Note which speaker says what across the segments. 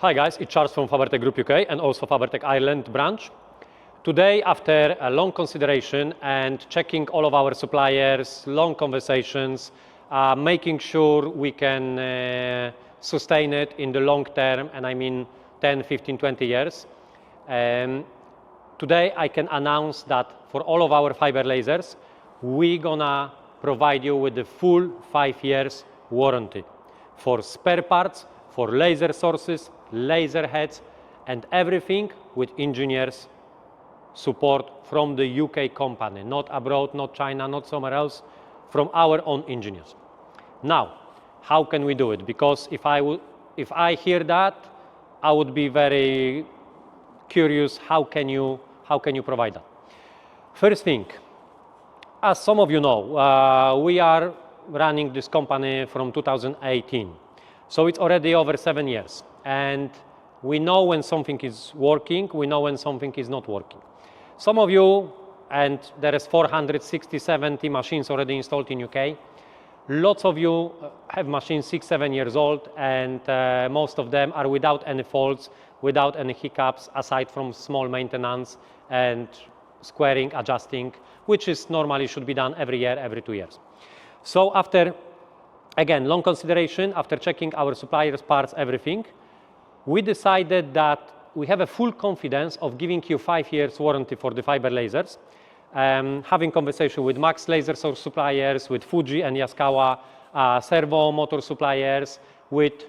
Speaker 1: Hi guys, it's Charles from Fabertec Group UK and also Fabertec Ireland branch. Today, after a long consideration and checking all of our suppliers, long conversations, making sure we can sustain it in the long term, and I mean 10, 15, 20 years, today I can announce that for all of our fiber lasers, we're gonna provide you with the full 5 years warranty for spare parts, for laser sources, laser heads, and everything with engineers support from the UK company, not abroad, not China, not somewhere else, from our own engineers. Now, how can we do it? Because if I hear that, I would be very curious, how can you provide that? First thing, as some of you know, we are running this company from 2018. So it's already over 7 years. And we know when something is working, we know when something is not working. Some of you, and there is 460, 70 machines already installed in UK. Lots of you have machines 6, 7 years old, and most of them are without any faults, without any hiccups, aside from small maintenance and squaring, adjusting, which is normally should be done every year, every 2 years. So after, again, long consideration, after checking our suppliers, parts, everything, we decided that we have a full confidence of giving you 5 years warranty for the fiber lasers, having conversation with Max laser source suppliers, with Fuji and Yaskawa servo motor suppliers, with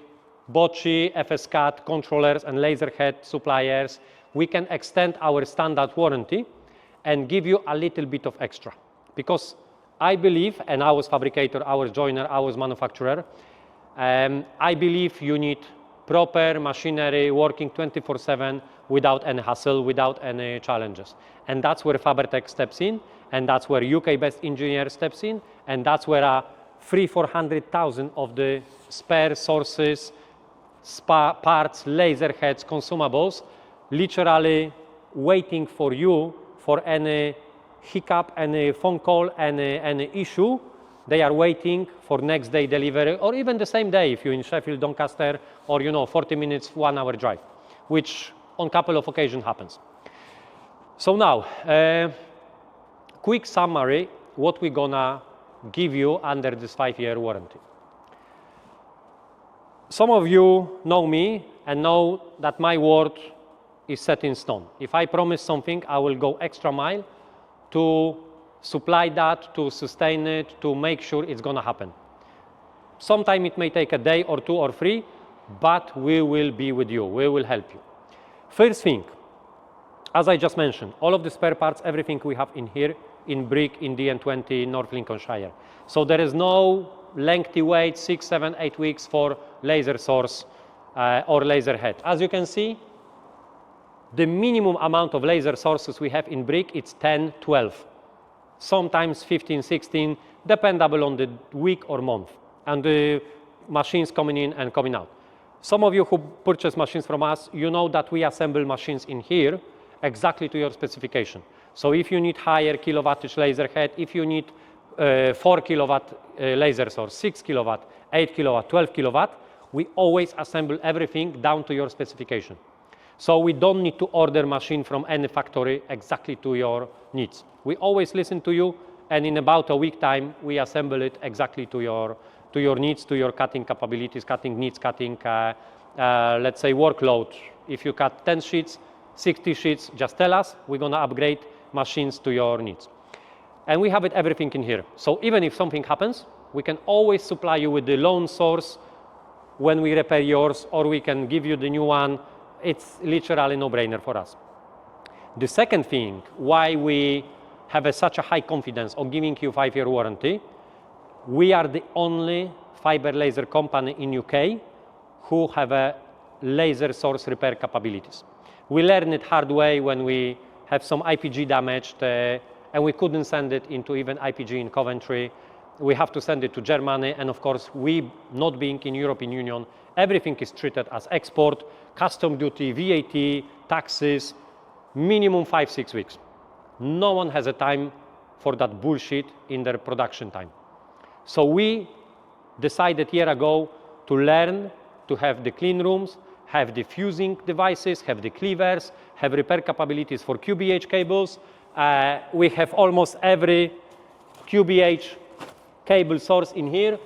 Speaker 1: Bochi, FSCAT controllers and laser head suppliers. We can extend our standard warranty and give you a little bit of extra. Because I believe, and I was fabricator, I was joiner, I was manufacturer, I believe you need proper machinery working 24/7 without any hassle, without any challenges. And that's where Fabertec steps in, and that's where UK-based engineer steps in, and that's where 300,000-400,000 of the spare sources, parts, laser heads, consumables, literally waiting for you for any hiccup, any phone call, any issue. They are waiting for next day delivery, or even the same day if you're in Sheffield, Doncaster, or 40 minutes, 1 hour drive, which on a couple of occasions happens. So now, quick summary, what we're gonna give you under this 5-year warranty. Some of you know me and know that my word is set in stone. If I promise something, I will go extra mile to supply that, to sustain it, to make sure it's gonna happen. Sometime it may take a day or 2 or 3, but we will be with you, we will help you. First thing, as I just mentioned, all of the spare parts, everything we have in here, in brick, in DN20, North Lincolnshire. So there is no lengthy wait, 6, 7, 8 weeks for laser source or laser head. As you can see, the minimum amount of laser sources we have in brick, it's 10, 12. Sometimes 15, 16, dependable on the week or month, and the machines coming in and coming out. Some of you who purchase machines from us, you know that we assemble machines in here exactly to your specification. So if you need higher kilowattage laser head, if you need 4 kilowatt laser source, 6 kilowatt, 8 kilowatt, 12 kilowatt, we always assemble everything down to your specification. So we don't need to order machine from any factory exactly to your needs. We always listen to you, and in about a week time, we assemble it exactly to your needs, to your cutting capabilities, cutting needs, cutting, let's say, workload. If you cut 10 sheets, 60 sheets, just tell us, we're gonna upgrade machines to your needs. And we have it everything in here. So even if something happens, we can always supply you with the loan source when we repair yours, or we can give you the new one. It's literally no-brainer for us. The second thing, why we have such a high confidence of giving you 5-year warranty, we are the only fiber laser company in UK who have a laser source repair capabilities. We learned it hard way when we have some IPG damaged and we couldn't send it into even IPG in Coventry. We have to send it to Germany, and of course, we not being in European Union, everything is treated as export, custom duty, VAT, taxes, minimum 5-6 weeks. No one has a time for that bullshit in their production time. So we decided a year ago to learn to have the clean rooms, have the fusing devices, have the cleavers, have repair capabilities for QBH cables. We have almost every QBH cable source in here.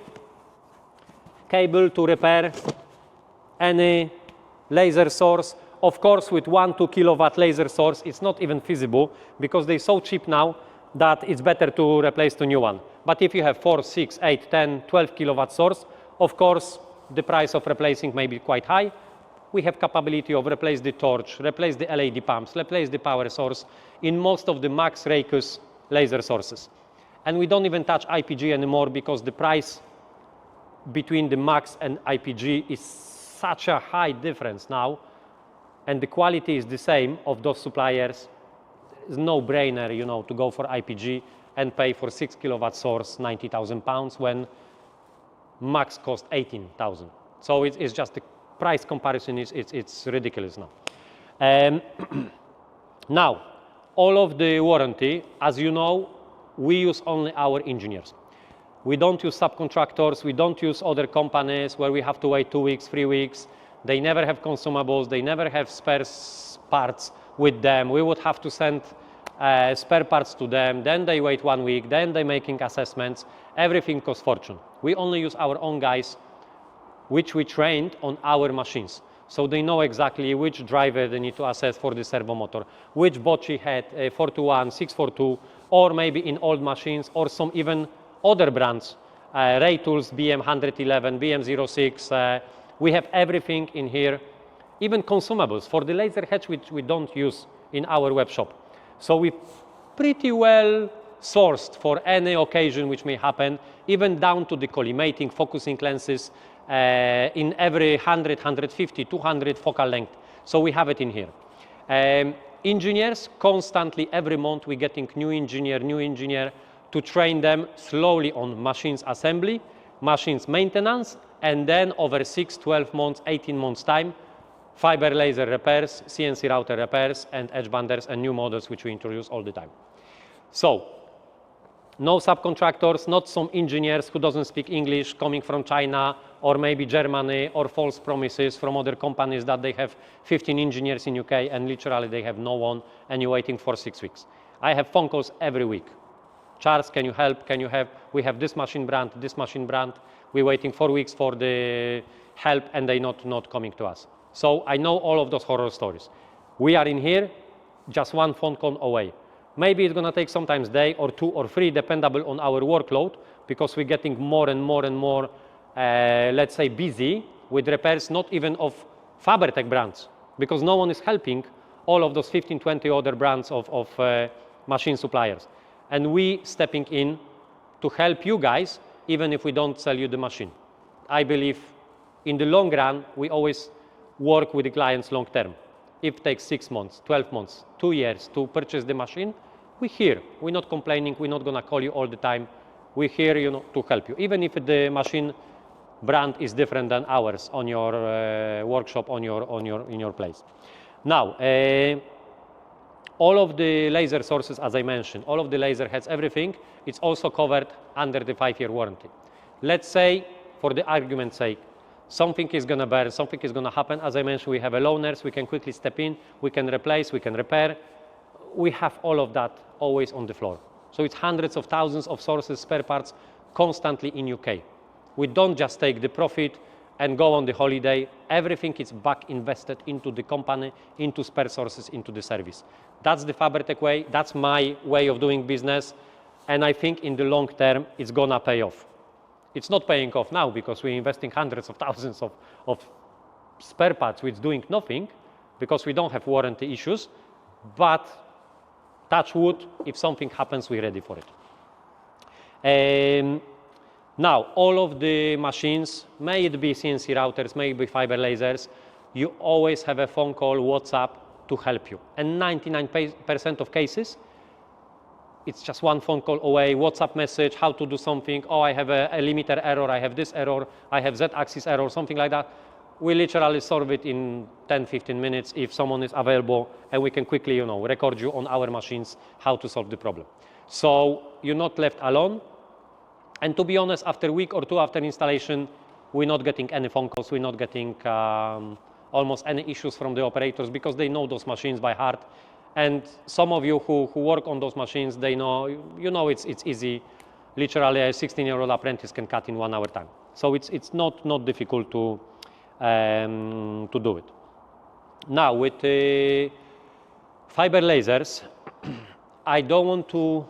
Speaker 1: Cable to repair any laser source. Of course, with 1-2 kilowatt laser source, it's not even feasible because they're so cheap now that it's better to replace the new one. But if you have 4, 6, 8, 10, 12 kilowatt source, of course, the price of replacing may be quite high. We have capability of replace the torch, replace the LED pumps, replace the power source in most of the max Raycus laser sources. And we don't even touch IPG anymore because the price between the max and IPG is such a high difference now, and the quality is the same of those suppliers. It's no brainer, you know, to go for IPG and pay for 6 kilowatt source 90,000 pounds when max cost 18,000. So it's just the price comparison it's ridiculous now. Now, all of the warranty, as you know, we use only our engineers. We don't use subcontractors, we don't use other companies where we have to wait 2 weeks, 3 weeks. They never have consumables, they never have spare parts with them. We would have to send spare parts to them, then they wait 1 week, then they're making assessments. Everything costs fortune. We only use our own guys, which we trained on our machines. So they know exactly which driver they need to assess for the servo motor, which bocce head, 421, 642, or maybe in old machines, or some even other brands, Ray Tools, BM111, BM06. We have everything in here, even consumables for the laser heads, which we don't use in our web shop. So we pretty well sourced for any occasion which may happen, even down to the collimating, focusing lenses in every 100, 150, 200 focal length. So we have it in here. Engineers, constantly, every month we're getting new engineer to train them slowly on machines assembly, machines maintenance, and then over 6, 12 months, 18 months time, fiber laser repairs, CNC router repairs, and edge banders and new models which we introduce all the time. So, no subcontractors, not some engineers who doesn't speak English coming from China or maybe Germany, or false promises from other companies that they have 15 engineers in UK and literally they have no one and you're waiting for 6 weeks. I have phone calls every week. Charles, can you help? Can you help? We have this machine brand, this machine brand. We're waiting 4 weeks for the help and they're not coming to us. So I know all of those horror stories. We are in here, just one phone call away. Maybe it's going to take sometimes a day or 2 or 3, dependable on our workload, because we're getting more and more, let's say, busy with repairs, not even of Fabertec brands, because no one is helping all of those 15, 20 other brands of machine suppliers. And we stepping in to help you guys, even if we don't sell you the machine. I believe in the long run, we always work with the clients long term. If it takes 6 months, 12 months, 2 years to purchase the machine, we're here. We're not complaining. We're not going to call you all the time. We're here, you know, to help you. Even if the machine brand is different than ours on your workshop, in your place. Now, all of the laser sources, as I mentioned, all of the laser heads, everything, it's also covered under the 5-year warranty. Let's say, for the argument's sake, something is going to burn, something is going to happen. As I mentioned, we have a loaners, we can quickly step in, we can replace, we can repair. We have all of that always on the floor. So it's hundreds of thousands of sources, spare parts, constantly in UK. We don't just take the profit and go on the holiday. Everything is back invested into the company, into spare sources, into the service. That's the Fabertec way. That's my way of doing business. And I think in the long term, it's going to pay off. It's not paying off now because we're investing hundreds of thousands of spare parts, which is doing nothing because we don't have warranty issues. But touch wood, if something happens, we're ready for it. Now, all of the machines, may it be CNC routers, may it be fiber lasers, you always have a phone call, WhatsApp to help you. And 99% of cases, it's just one phone call away, WhatsApp message, how to do something. Oh, I have a limiter error, I have this error, I have Z-axis error, something like that. We literally solve it in 10, 15 minutes if someone is available, and we can quickly, you know, record you on our machines how to solve the problem. So you're not left alone. And to be honest, after a week or 2 after installation, we're not getting any phone calls, we're not getting almost any issues from the operators because they know those machines by heart. And some of you who work on those machines, they know, you know it's easy. Literally a 16-year-old apprentice can cut in 1 hour time. So it's not difficult to do it. Now with fiber lasers, I don't want to,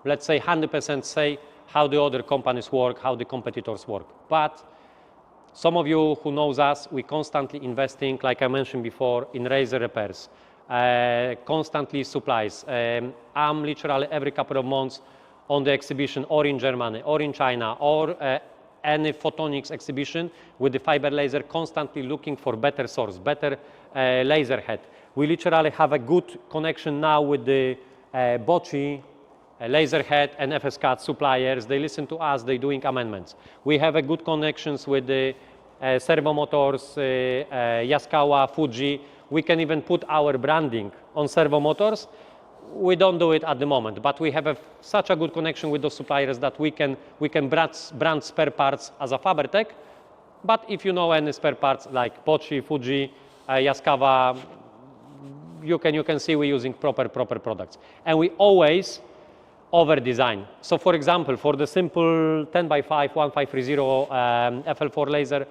Speaker 1: let's say 100% say how the other companies work, how the competitors work. But some of you who knows us, we constantly investing, like I mentioned before, in laser repairs, constantly supplies. I'm literally every couple of months on the exhibition or in Germany or in China or any photonics exhibition with the fiber laser, constantly looking for better source, better laser head. We literally have a good connection now with the Bochi, Laserhead and FSCAD suppliers. They listen to us, they're doing amendments. We have a good connections with the servo motors, Yaskawa, Fuji. We can even put our branding on servo motors. We don't do it at the moment, but we have such a good connection with those suppliers that we can brand spare parts as a Fabertec. But if you know any spare parts like Bochi, Fuji, Yaskawa, you can see we're using proper products. And we always over design. So for example, for the simple 10x5 1530 FL4 laser,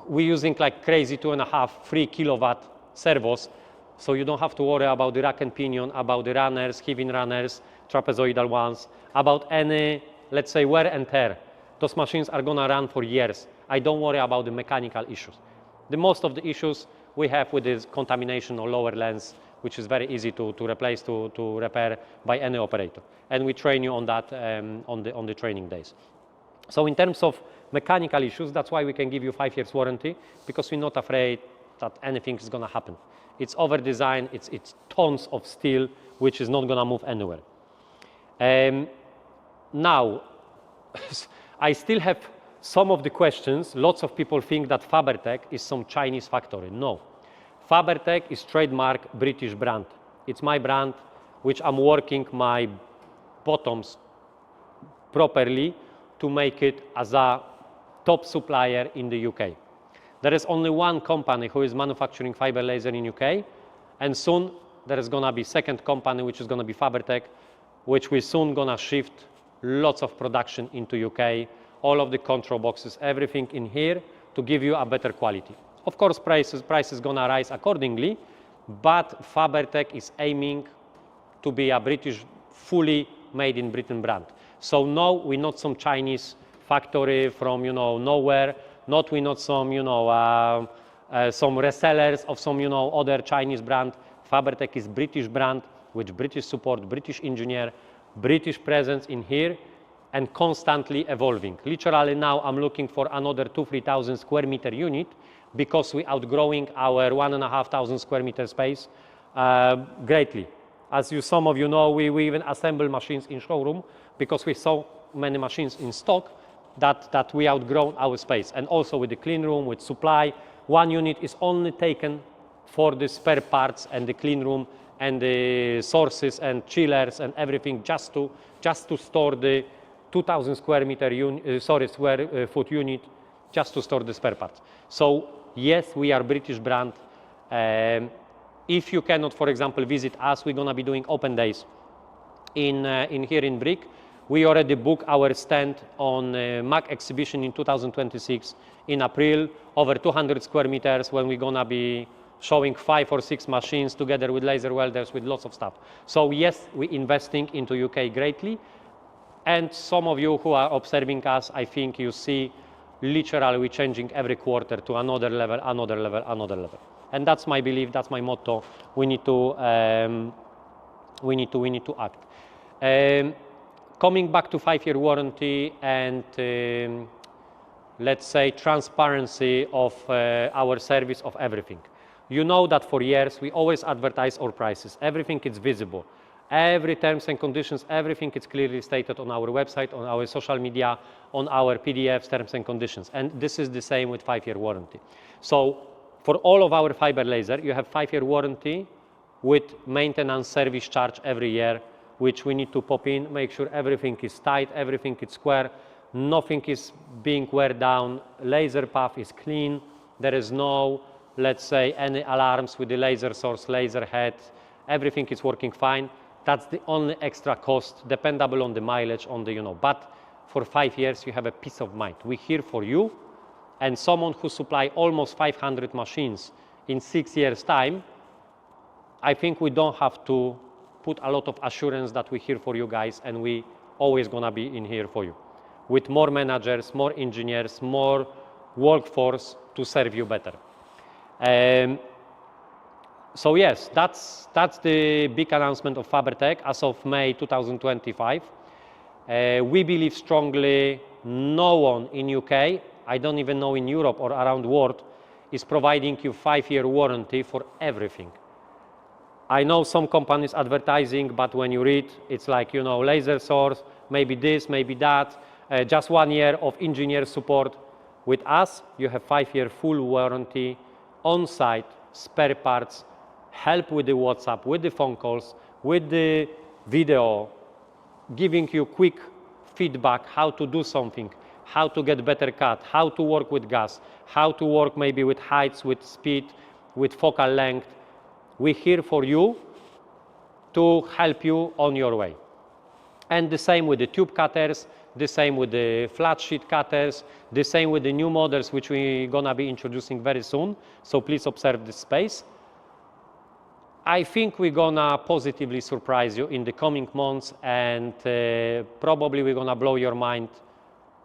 Speaker 1: we're using like crazy 2.5 3 kilowatt servos. So you don't have to worry about the rack and pinion, about the runners, heaving runners, trapezoidal ones, about any, let's say, wear and tear. Those machines are gonna run for years. I don't worry about the mechanical issues. The most of the issues we have with this contamination or lower lens, which is very easy to replace, to repair by any operator. And we train you on that on the training days. So in terms of mechanical issues, that's why we can give you 5 years warranty, because we're not afraid that anything is gonna happen. It's over design, it's tons of steel, which is not gonna move anywhere. Now, I still have some of the questions. Lots of people think that Fabertec is some Chinese factory. No. Fabertec is trademark British brand. It's my brand, which I'm working my bottoms properly to make it as a top supplier in the UK. There is only one company who is manufacturing fiber laser in UK, and soon there is gonna be second company, which is gonna be Fabertec, which we soon gonna shift lots of production into UK, all of the control boxes, everything in here to give you a better quality. Of course, price is gonna rise accordingly, but Fabertec is aiming to be a British, fully made in Britain brand. So no, we're not some Chinese factory from, nowhere. We're not some, some resellers of some, other Chinese brand. Fabertec is British brand with British support, British engineer, British presence in here, and constantly evolving. Literally now I'm looking for another 2,000-3,000 square meter unit, because we're outgrowing our 1,500 square meter space greatly. As some of you know, we even assemble machines in showroom because we so many machines in stock that we outgrown our space. And also with the clean room, with supply, one unit is only taken for the spare parts and the clean room and the sources and chillers and everything, just to store the 2,000 square foot unit, just to store the spare parts. So yes, we are British brand. If you cannot, for example, visit us, we're gonna be doing open days in here in Brick. We already booked our stand on MAC exhibition in 2026 in April, over 200 square meters, when we're gonna be showing 5 or 6 machines together with laser welders, with lots of stuff. So yes, we're investing into UK greatly. And some of you who are observing us, I think you see literally we're changing every quarter to another level, another level, another level. And that's my belief, that's my motto. We need to act. Coming back to 5-year warranty and let's say transparency of our service of everything. You know that for years we always advertise our prices. Everything is visible. Every terms and conditions, everything is clearly stated on our website, on our social media, on our PDFs, terms and conditions. And this is the same with 5-year warranty. So for all of our fiber laser, you have 5-year warranty with maintenance service charge every year, which we need to pop in, make sure everything is tight, everything is square, nothing is being wear down, laser path is clean, there is no let's say, any alarms with the laser source, laser head, everything is working fine. That's the only extra cost, dependable on the mileage, on the, but for 5 years you have a peace of mind. We're here for you, and someone who supply almost 500 machines in 6 years' time, I think we don't have to put a lot of assurance that we're here for you guys, and we always gonna be in here for you, with more managers, more engineers, more workforce to serve you better. So yes, that's the big announcement of Fabertec as of May 2025. We believe strongly no one in UK, I don't even know in Europe or around the world, is providing you 5-year warranty for everything. I know some companies advertising, but when you read, it's like, laser source, maybe this, maybe that, just 1 year of engineer support. With us, you have 5-year full warranty, on-site, spare parts, help with the WhatsApp, with the phone calls, with the video, giving you quick feedback how to do something, how to get better cut, how to work with gas, how to work maybe with heights, with speed, with focal length. We're here for you to help you on your way. And the same with the tube cutters, the same with the flat sheet cutters, the same with the new models which we're gonna be introducing very soon. So please observe this space. I think we're gonna positively surprise you in the coming months, and probably we're gonna blow your mind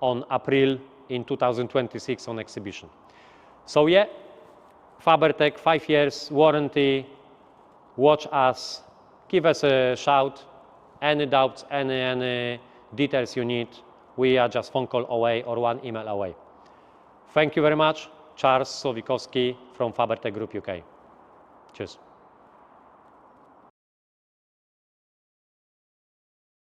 Speaker 1: on April in 2026 on exhibition. So yeah, Fabertec, 5 years warranty. Watch us, give us a shout. Any doubts, any details you need, we are just phone call away or 1 email away. Thank you very much. Charles Słowikowski from Fabertec Group UK. Cheers.